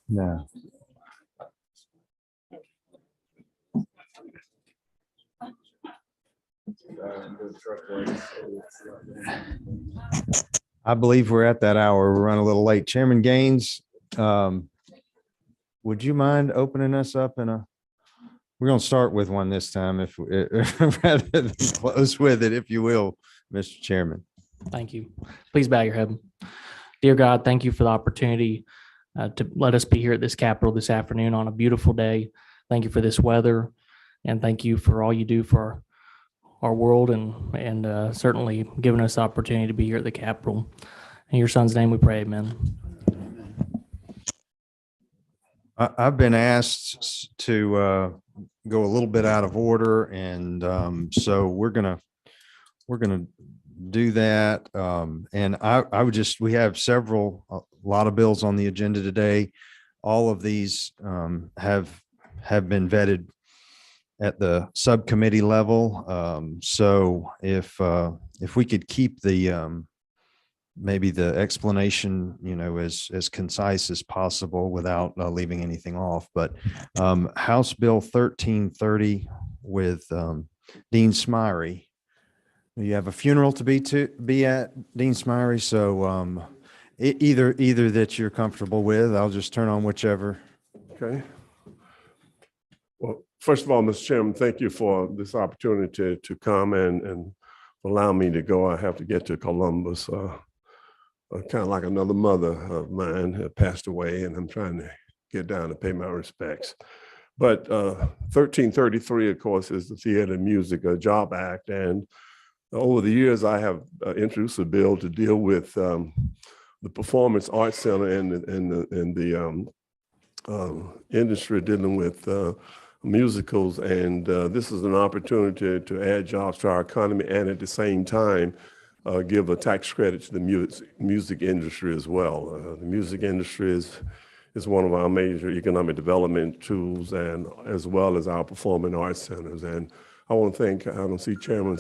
No. I believe we're at that hour. We're running a little late. Chairman Gaines, would you mind opening us up in a, we're going to start with one this time if rather than close with it, if you will, Mr. Chairman. Thank you. Please bow your head. Dear God, thank you for the opportunity to let us be here at this Capitol this afternoon on a beautiful day. Thank you for this weather, and thank you for all you do for our world, and certainly giving us the opportunity to be here at the Capitol. In your son's name we pray, amen. I've been asked to go a little bit out of order, and so we're gonna do that. And I would just, we have a lot of bills on the agenda today. All of these have been vetted at the subcommittee level. So if we could keep the maybe the explanation, as concise as possible without leaving anything off. But House Bill 1330 with Dean Smyrie. You have a funeral to be at, Dean Smyrie. So either that you're comfortable with. I'll just turn on whichever. Okay. Well, first of all, Mr. Chairman, thank you for this opportunity to come and allow me to go. I have to get to Columbus. Kind of like another mother of mine had passed away, and I'm trying to get down to pay my respects. But 1333, of course, is the Theater and Music Job Act. And over the years, I have introduced a bill to deal with the Performance Arts Center and the industry dealing with musicals. And this is an opportunity to add jobs to our economy and at the same time give a tax credit to the music industry as well. The music industry is one of our major economic development tools, and as well as our performing arts centers. And I want to thank, I don't see Chairman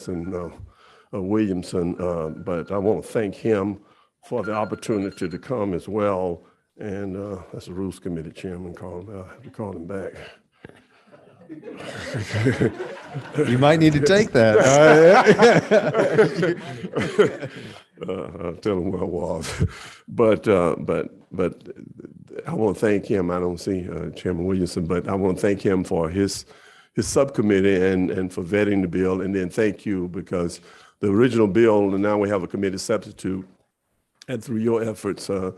Williamson, but I want to thank him for the opportunity to come as well. And that's the Rules Committee Chairman calling. I have to call him back. You might need to take that. I'll tell him where I was. But I want to thank him. I don't see Chairman Williamson, but I want to thank him for his subcommittee and for vetting the bill. And then thank you, because the original bill, and now we have a committee substitute, and through your efforts, the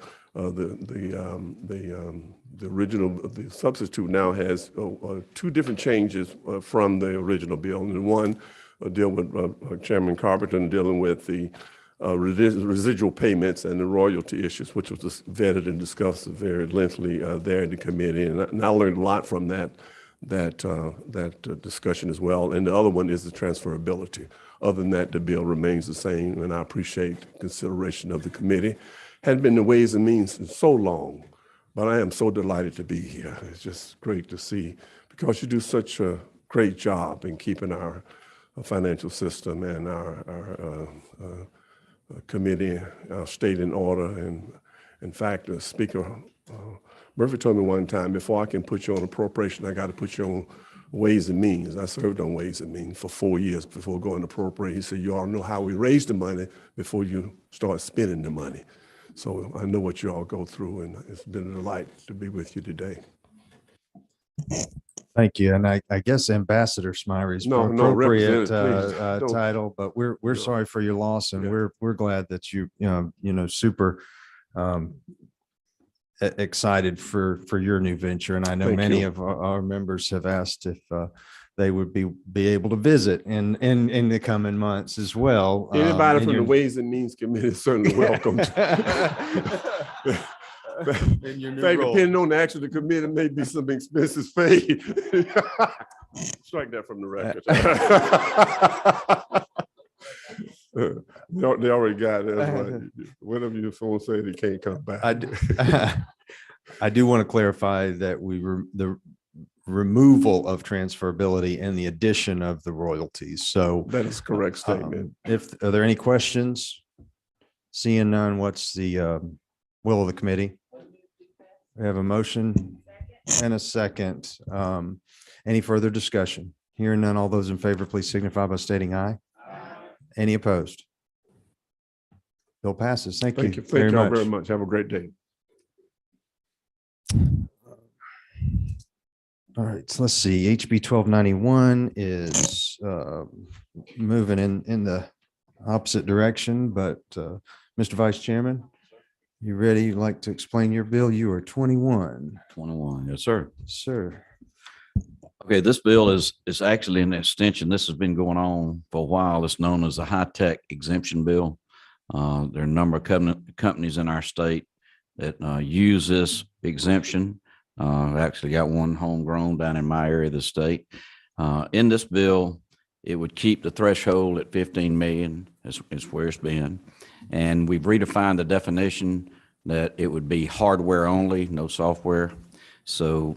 substitute now has two different changes from the original bill. And one deal with Chairman Carpenter dealing with the residual payments and the royalty issues, which was just vetted and discussed very lengthily there in the committee. And I learned a lot from that discussion as well. And the other one is the transferability. Other than that, the bill remains the same, and I appreciate consideration of the committee. Hadn't been the Ways and Means in so long, but I am so delighted to be here. It's just great to see, because you do such a great job in keeping our financial system and our committee, our state in order. And in fact, Speaker Murphy told me one time, before I can put you on appropriation, I got to put you on Ways and Means. I served on Ways and Means for 4 years before going to appropriate. He said, you all know how we raise the money before you start spending the money. So I know what you all go through, and it's been a delight to be with you today. Thank you. And I guess Ambassador Smyrie is appropriate title, but we're sorry for your loss, and we're glad that you super excited for your new venture. And I know many of our members have asked if they would be able to visit in the coming months as well. Anybody from the Ways and Means Committee is certainly welcome. In fact, depending on the action of the committee, may be some expenses paid. Strike that from the record. They already got it. Whatever your phone say, they can't come back. I do want to clarify that the removal of transferability and the addition of the royalties. So That is correct statement. are there any questions? Seeing none, what's the will of the committee? We have a motion and a second. Any further discussion? Hearing none, all those in favor, please signify by stating aye. Any opposed? Bill passes. Thank you. Thank you. very Thank y'all much. very much. Have a great day. All right, so let's see. HB 1291 is moving in the opposite direction, but Mr. Vice Chairman, you ready? You'd like to explain your bill? You are 21. 21, yes, sir. Sir. Okay, this bill is actually an extension. This has been going on for a while. It's known as a high-tech exemption bill. There are a number of companies in our state that use this exemption. I actually got one homegrown down in my area of the state. In this bill, it would keep the threshold at 15 million is where it's been. And we've redefined the definition that it would be hardware only, no software. So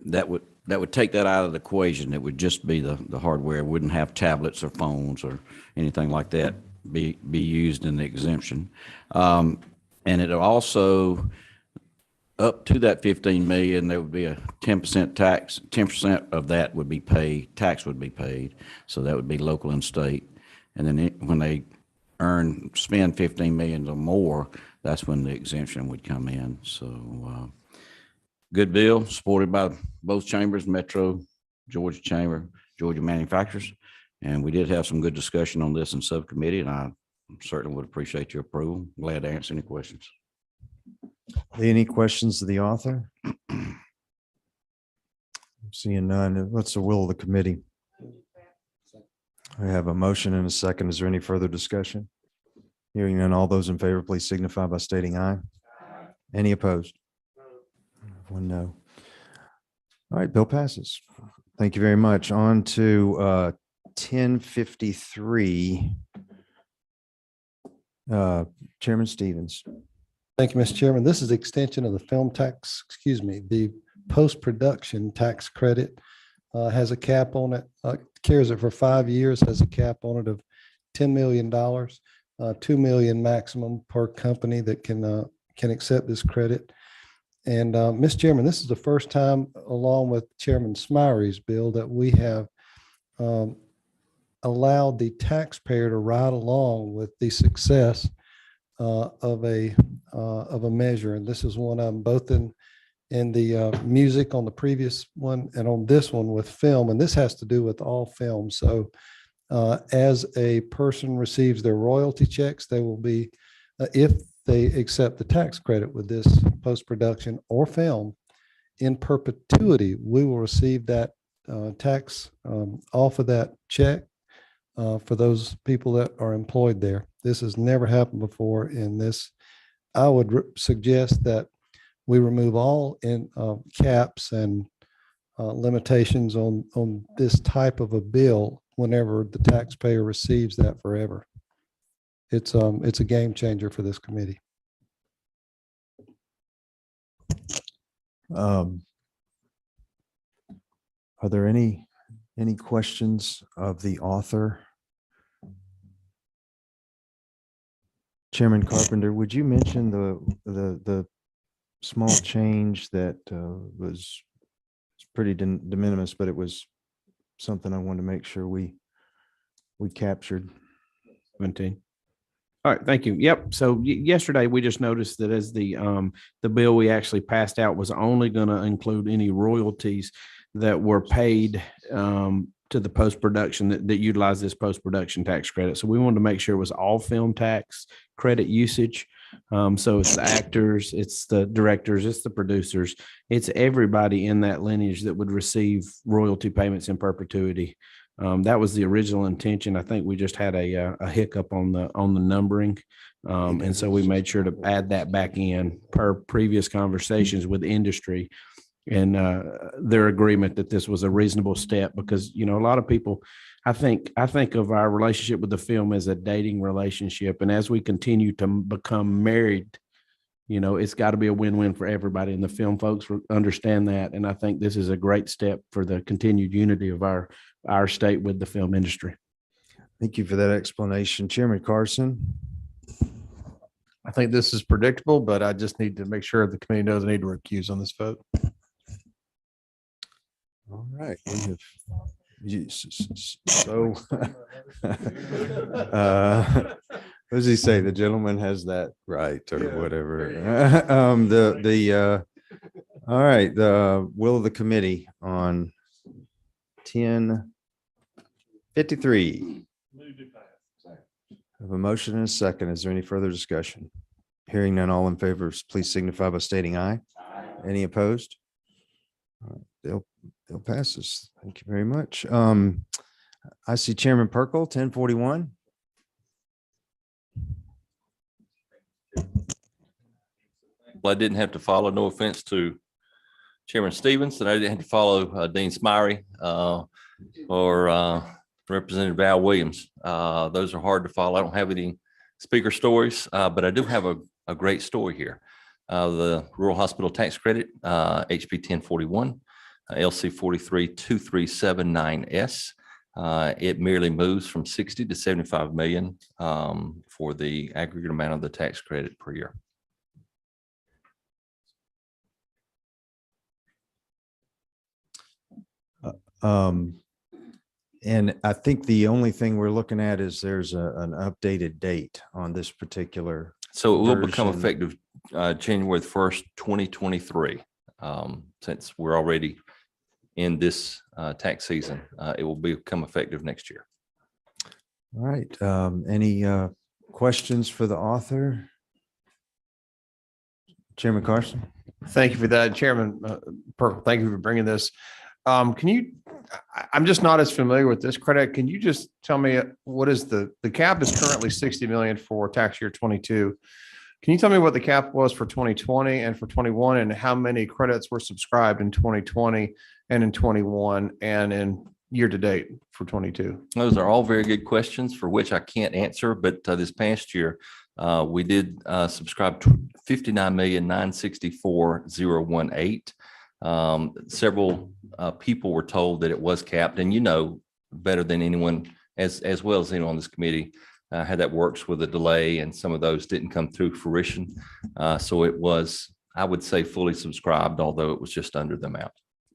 that would take that out of the equation. It would just be the hardware. It wouldn't have tablets or phones or anything like that be used in the exemption. And it'll also, up to that 15 million, there would be a 10% tax. 10% of that would be paid, tax would be paid. So that would be local and state. And then when they spend 15 million or more, that's when the exemption would come in. So good bill, supported by both chambers, Metro, Georgia Chamber, Georgia Manufacturers. And we did have some good discussion on this in subcommittee, and I certainly would appreciate your approval. Glad to answer any questions. Any questions of the author? Seeing none, what's the will of the committee? I have a motion and a second. Is there any further discussion? Hearing none, all those in favor, please signify by stating aye. Any opposed? One no. All right, bill passes. Thank you very much. On to 1053. Chairman Stevens. Thank you, Mr. Chairman. This is the extension of the the post-production tax credit. Has a cap on it, carries it for 5 years, has a cap on it of $10 million, 2 million maximum per company that can accept this credit. And Mr. Chairman, this is the first time, along with Chairman Smyre's bill, that we have allowed the taxpayer to ride along with the success of a measure. And this is one of them, both in the music on the previous one and on this one with film. And this has to do with all film. So as a person receives their royalty checks, they will be, if they accept the tax credit with this post-production or film, in perpetuity, we will receive that tax off of that check for those people that are employed there. This has never happened before in this. I would suggest that we remove all caps and limitations on this type of a bill whenever the taxpayer receives that forever. It's a game changer for this committee. Are there any questions of the author? Chairman Carpenter, would you mention the small change that was pretty de minimis, but it was something I wanted to make sure we captured? 17. All right, thank you. Yep. So yesterday we just noticed that as the bill we actually passed out was only going to include any royalties that were paid to the post-production that utilize this post-production tax credit. So we wanted to make sure it was all film tax credit usage. So it's the actors, it's the directors, it's the producers, it's everybody in that lineage that would receive royalty payments in perpetuity. That was the original intention. I think we just had a hiccup on the numbering. And so we made sure to add that back in per previous conversations with industry and their agreement that this was a reasonable step, because, you know, a lot of people, I think of our relationship with the film as a dating relationship. And as we continue to become married, It's got to be a win-win for everybody, and the film folks understand that. And I think this is a great step for the continued unity of our state with the film industry. Thank you for that explanation. Chairman Carson. I think this is predictable, but I just need to make sure the committee knows I need to recuse on this vote. All right. We have so what does he say? The gentleman has that right or whatever. All right, the will of the committee on 1053. Have a motion and a second. Is there any further discussion? Hearing none, all in favor, please signify by stating aye. Any opposed? All right, Bill passes. Thank you very much. I see Chairman Perkle, 1041. Well, I didn't have to follow, no offense to Chairman Stevens, that I didn't have to follow Dean Smyrie or Representative Val Williams. Those are hard to follow. I don't have any speaker stories, but I do have a great story here. The Rural Hospital Tax Credit, HB 1041, LC 432379S. It merely moves from 60 to 75 million for the aggregate amount of the tax credit per year. And I think the only thing we're looking at is there's an updated date on this particular. So it will become version. effective January 1st, 2023. Since we're already in this tax season, it will become effective next year. All right. Any questions for the author? Chairman Carson? Thank you for that, Chairman Perkle. Thank you for bringing this. I'm just not as familiar with this credit. Can you just tell me what is the cap is currently 60 million for tax year 22. Can you tell me what the cap was for 2020 and for 21 and how many credits were subscribed in 2020 and in 21 and in year to date for 22? Those are all very good questions for which I can't answer, but this past year, we did subscribe to 59,964,018. Several people were told that it was capped, and better than anyone, as well as anyone on this committee, how that works with a delay, and some of those didn't come through fruition. So it was, I would say, fully subscribed, although it was just under the amount.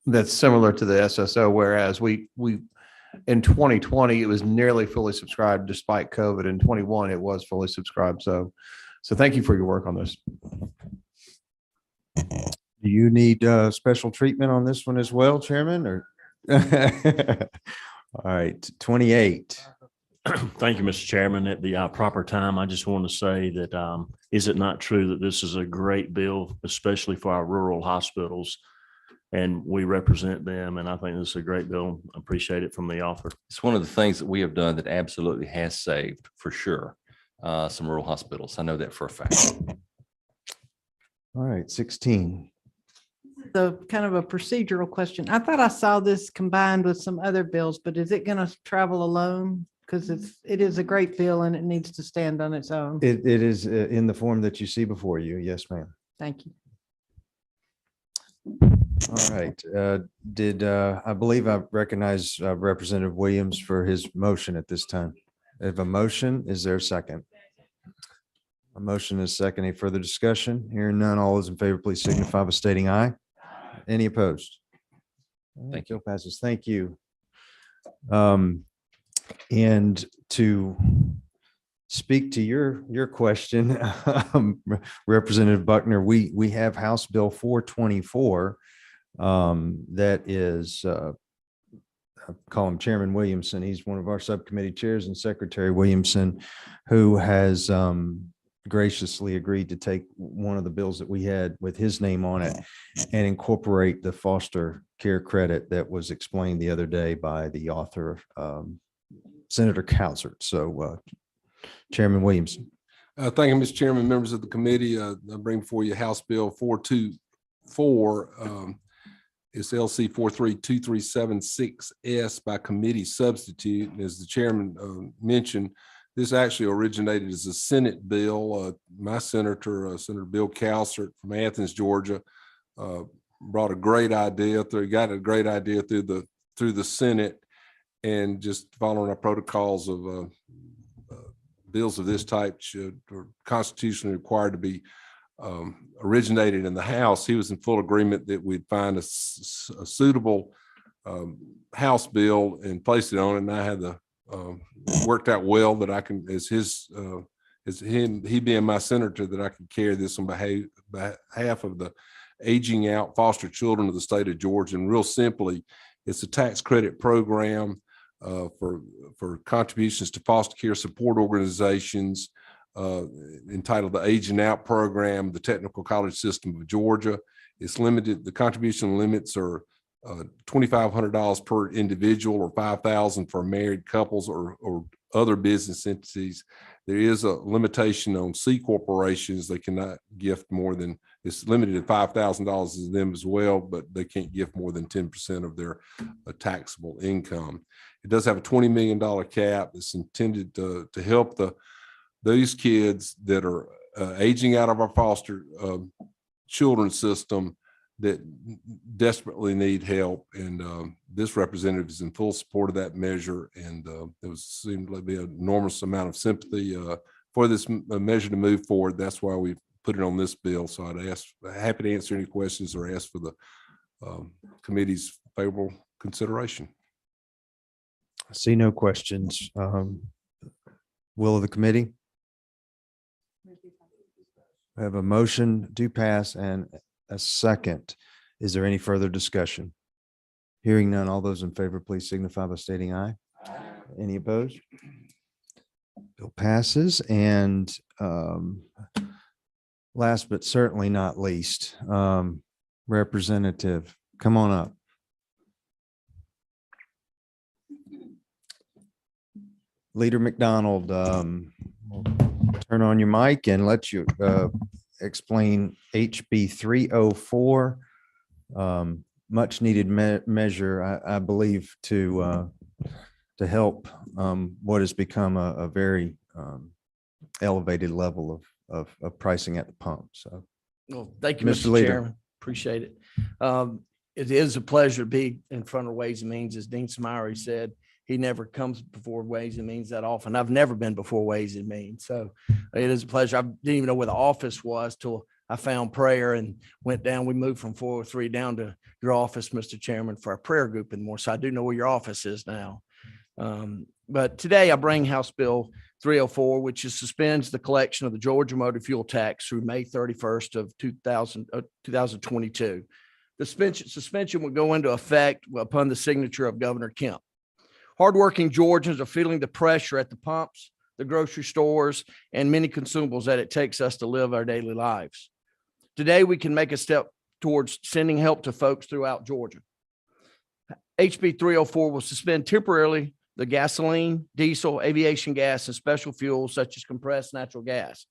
That's similar to the SSO, whereas we in 2020, it was nearly fully subscribed despite COVID. In 21, it was fully subscribed. So thank you for your work on this. Do you need special treatment on this one as well, Chairman, or? All right, 28. Thank you, Mr. Chairman. At the proper time, I just want to say that is it not true that this is a great bill, especially for our rural hospitals? And we represent them, and I think this is a great bill. I appreciate it from the author. It's one of the things that we have done that absolutely has saved, for sure, some rural hospitals. I know that for a fact. All right, 16. The kind of a procedural question. I thought I saw this combined with some other bills, but is it going to travel alone? Because it is a great bill and it needs to stand on its own. It is in the form that you see before you. Yes, ma'am. Thank you. All right. I believe I recognize Representative Williams for his motion at this time. I have a motion. Is there a second? A motion is second. Any further discussion? Hearing none, all those in favor, please signify by stating aye. Any opposed? Thank you. Passes. Thank you. And to speak to your question, Representative Buckner, we have House Bill 424 that is, I call him Chairman Williamson. He's one of our subcommittee chairs, and Secretary Williamson, who has graciously agreed to take one of the bills that we had with his name on it and incorporate the foster care credit that was explained the other day by the author, Senator Cowsert. So Chairman Williamson. Thank you, Mr. Chairman, members of the committee. I bring before you House Bill 424. It's LC 432376S by committee substitute. And as the chairman mentioned, This actually originated as a Senate bill. My senator, Senator Bill Calcert from Athens, Georgia, brought a great idea through, got a great idea through the Senate, and just following our protocols of bills of this type are constitutionally required to be originated in the House. He was in full agreement that we'd find a suitable House bill and place it on it. And I had the worked out well that I can, as he being my senator, that I can carry this on behalf of the aging out foster children of the state of Georgia. And real simply, it's a tax credit program for contributions to foster care support organizations, entitled the Aging Out Program, the Technical College System of Georgia. It's limited. The contribution limits are $2,500 per individual, or $5,000 for married couples or other business entities. There is a limitation on C corporations. They cannot gift more than, it's limited to $5,000 to them as well, but they can't gift more than 10% of their taxable income. It does have a $20 million cap. It's intended to help those kids that are aging out of our foster children's system that desperately need help. And this representative is in full support of that measure. And there seemed to be an enormous amount of sympathy for this measure to move forward. That's why we put it on this bill. So happy to answer any questions or ask for the committee's favorable consideration. I see no questions. Will of the committee? I have a motion to pass and a second. Is there any further discussion? Hearing none, all those in favor, please signify by stating aye. Any opposed? Bill passes. And last but certainly not least, Representative, come on up. Leader McDonald, we'll turn on your mic and let you explain HB 304, much needed measure, I believe, to help what has become a very elevated level of pricing at the pump. So, well, thank you, Mr. Mr. Leader. Chairman. Appreciate it. It is a pleasure to be in front of Ways and Means. As Dean Smiley said, he never comes before Ways and Means that often. I've never been before Ways and Means. So it is a pleasure. I didn't even know where the office was till I found prayer and went down. We moved from 403 down to your office, Mr. Chairman, for our prayer group and more. So I do know where your office is now. But today I bring House Bill 304, which suspends the collection of the Georgia motor fuel tax through May 31st of 2022. The suspension will go into effect upon the signature of Governor Kemp. Hardworking Georgians are feeling the pressure at the pumps, the grocery stores, and many consumables that it takes us to live our daily lives. Today, we can make a step towards sending help to folks throughout Georgia. HB 304 will suspend temporarily the gasoline, diesel, aviation gas, and special fuels such as compressed natural gas.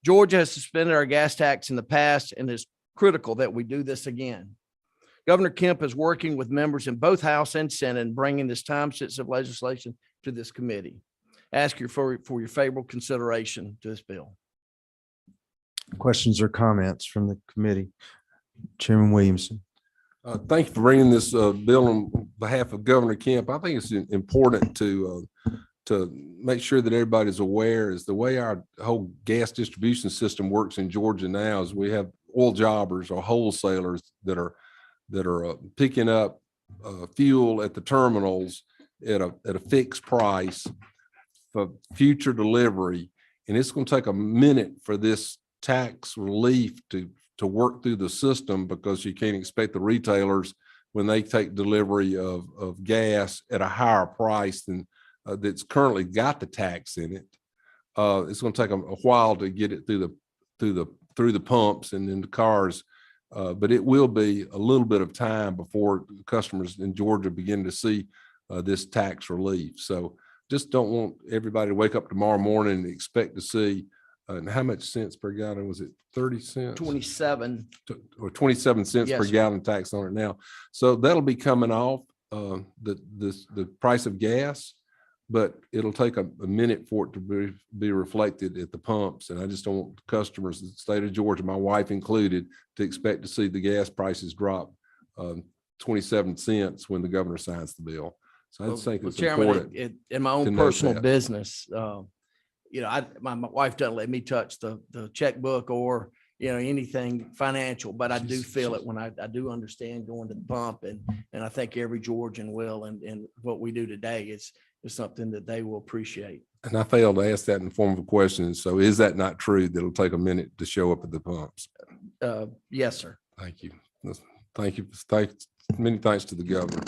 Georgia has suspended our gas tax in the past, and it's critical that we do this again. Governor Kemp is working with members in both House and Senate in bringing this time-sensitive legislation to this committee. Ask you for your favorable consideration to this bill. Questions or comments from the committee? Chairman Williamson. Thank you for bringing this bill on behalf of Governor Kemp. I think it's important to make sure that everybody's aware is the way our whole gas distribution system works in Georgia now is we have oil jobbers or wholesalers that are picking up fuel at the terminals at a fixed price for future delivery. And it's going to take a minute for this tax relief to work through the system, because you can't expect the retailers, when they take delivery of gas at a higher price than that's currently got the tax in it. It's going to take a while to get it through the pumps and in the cars. But it will be a little bit of time before customers in Georgia begin to see this tax relief. So just don't want everybody to wake up tomorrow morning and expect to see and how much cents per gallon was it? 30 cents? 27. Or 27 cents per Yes, gallon tax on it now. So that'll be coming off the price of gas. but it'll take a minute for it to be reflected at the pumps. And I just don't want customers in the state of Georgia, my wife included, to expect to see the gas prices drop 27 cents when the governor signs the bill. So I just think Well, it's Chairman, important. in my to own note personal that. business, my wife doesn't let me touch the checkbook or, anything financial, but I do feel it when I do understand going to the pump, and I think every Georgian will, and what we do today is something that they will appreciate. And I failed to ask that in the form of a question. So is that not true that it'll take a minute to show up at the pumps? Yes, sir. Thank you. Thank you. Many thanks to the governor.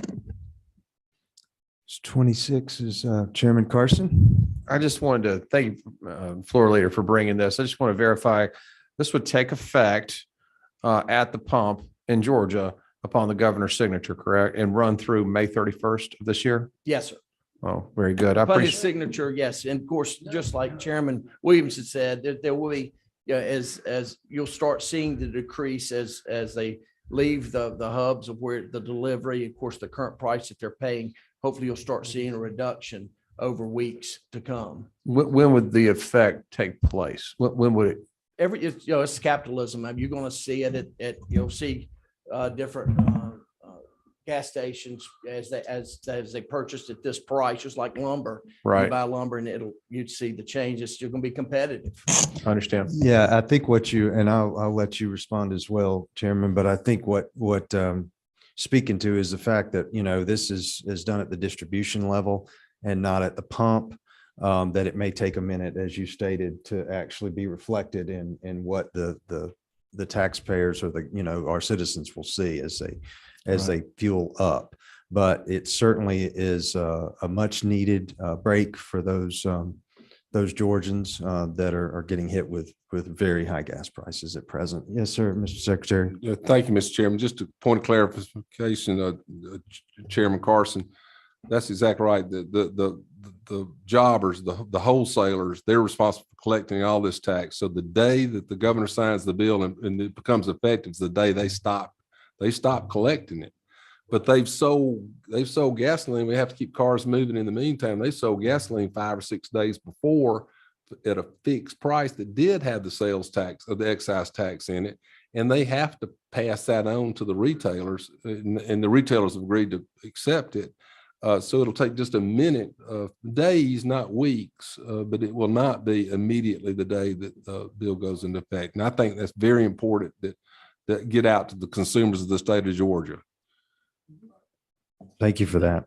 26 is Chairman Carson. I just wanted to thank you, floor leader, for bringing this. I just want to verify this would take effect at the pump in Georgia upon the governor's signature, correct? And run through May 31st of this year? Yes, sir. Oh, very good. I Upon his appreciate. signature, yes. And of course, just like Chairman Williams had said, there will be, as you'll start seeing the decrease as they leave the hubs of where the delivery, of course, the current price that they're paying, hopefully you'll start seeing a reduction over weeks to come. When would the effect take place? When would it? It's capitalism. I mean, you're going to see it you'll see different gas stations as they purchased at this price, just like lumber. You Right. buy lumber and you'd see the changes. You're going to be competitive. I understand. Yeah, I think and I'll let you respond as well, Chairman, but I think what speaking to is the fact that, this is done at the distribution level and not at the pump, that it may take a minute, as you stated, to actually be reflected in what the taxpayers or our citizens will see as they fuel up. But it certainly is a much needed break for those Georgians that are getting hit with very high gas prices at present. Yes, sir, Mr. Secretary. Yeah, thank you, Mr. Chairman. Just a point of clarification, Chairman Carson, that's exactly right. The jobbers, the wholesalers, they're responsible for collecting all this tax. So the day that the governor signs the bill and it becomes effective is the day they stop collecting it. But they've sold gasoline. We have to keep cars moving in the meantime. They sold gasoline 5 or 6 days before at a fixed price that did have the sales tax or the excise tax in it. And they have to pass that on to the retailers, and the retailers have agreed to accept it. So it'll take just a minute, days, not weeks, but it will not be immediately the day that the bill goes into effect. And I think that's very important that get out to the consumers of the state of Georgia. Thank you for that.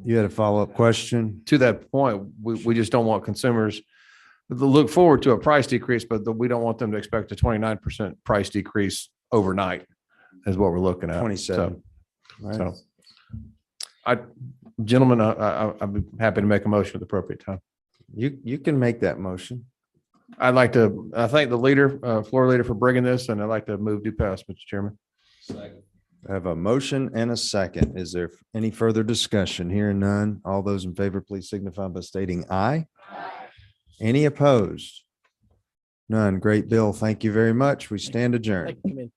You had a follow-up question? To that point, we just don't want consumers to look forward to a price decrease, but we don't want them to expect a 29% price decrease overnight is what we're looking at. 27. So gentlemen, I'd be happy to make a motion at the appropriate time. You can make that motion. I'd like to thank the leader, floor leader, for bringing this, and I'd like to move to pass, Mr. Chairman. I have a motion and a second. Is there any further discussion? Hearing none. All those in favor, please signify by stating aye. Any opposed? None. Great bill. Thank you very much. We stand adjourned. Thank you, Committee.